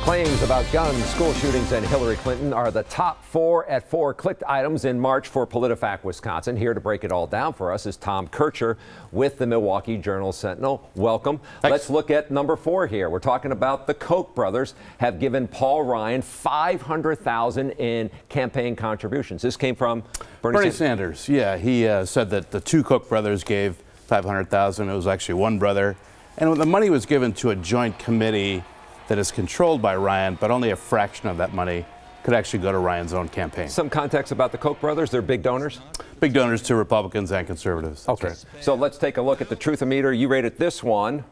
Claims about guns, school shootings, and Hillary Clinton are the top 4 at 4 clicked items in March for PolitiFact Wisconsin. Here to break it all down for us is Tom Kircher with the Milwaukee Journal-Sentinel. Welcome. Thanks. Let's look at number 4 here. We're talking about the Koch brothers have given Paul Ryan $500,000 in campaign contributions. This came from Bernie Sanders. Yeah, he said that the 2 Koch brothers gave $500,000. It was actually one brother. And the money was given to a joint committee that is controlled by Ryan, but only a fraction of that money could actually go to Ryan's own campaign. Some context about the Koch brothers. They're big donors? Big donors to Republicans and conservatives. That's okay. right. So let's take a look at the truth-o-meter. You rated this one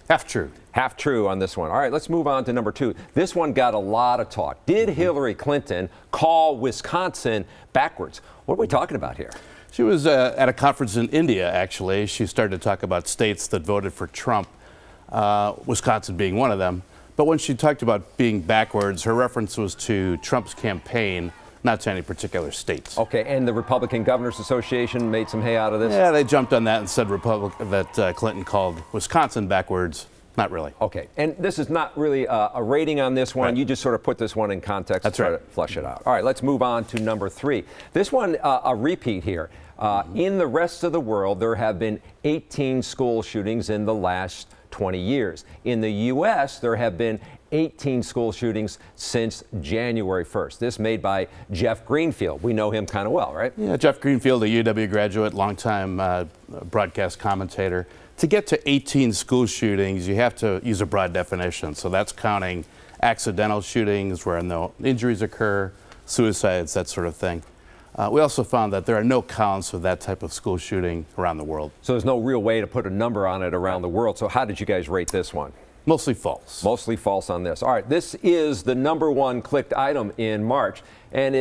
half true. Half true on this one. All right, let's move on to number 2. This one got a lot of talk. Did Hillary Clinton call Wisconsin backwards? What are we talking about here? She was at a conference in India, actually. She started to talk about states that voted for Trump, Wisconsin being one of them. But when she talked about being backwards, her reference was to Trump's campaign, not to any particular states. Okay, and the Republican Governors Association made some hay out of this? Yeah, they jumped on that and said that Clinton called Wisconsin backwards. Not really. Okay, and this is not really a rating on this one. Right. You just sort of put this one in context. That's and try right. to flesh it out. All right, let's move on to number 3. This one, a repeat here. In the rest of the world, there have been 18 school shootings in the last 20 years. In the U.S., there have been 18 school shootings since January 1st. This made by Jeff Greenfield. We know him kind of well, right? Yeah, Jeff Greenfield, a UW graduate, longtime broadcast commentator. To get to 18 school shootings, you have to use a broad definition. So that's counting accidental shootings where no injuries occur, suicides, that sort of thing. We also found that there are no counts of that type of school shooting around the world. So there's no real way to put a number on it around the world. So how did you guys rate this one? Mostly false. Mostly false on this. All right, this is the number 1 clicked item in March, and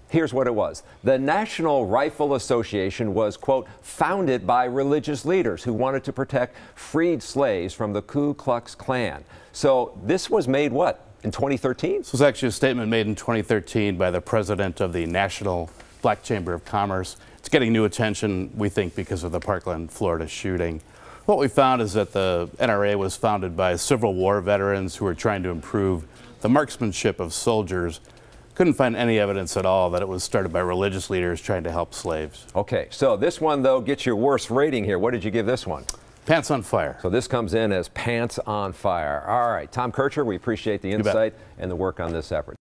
here's what it was. The National Rifle Association was, quote, founded by religious leaders who wanted to protect freed slaves from the Ku Klux Klan. So this was made what, in 2013? This was actually a statement made in 2013 by the president of the National Black Chamber of Commerce. It's getting new attention, we think, because of the Parkland, Florida shooting. What we found is that the NRA was founded by Civil War veterans who were trying to improve the marksmanship of soldiers. Couldn't find any evidence at all that it was started by religious leaders trying to help slaves. Okay, so this one, though, gets your worst rating here. What did you give this one? Pants on fire. So this comes in as pants on fire. All right, Tom Kircher, we appreciate the insight and the work on this effort.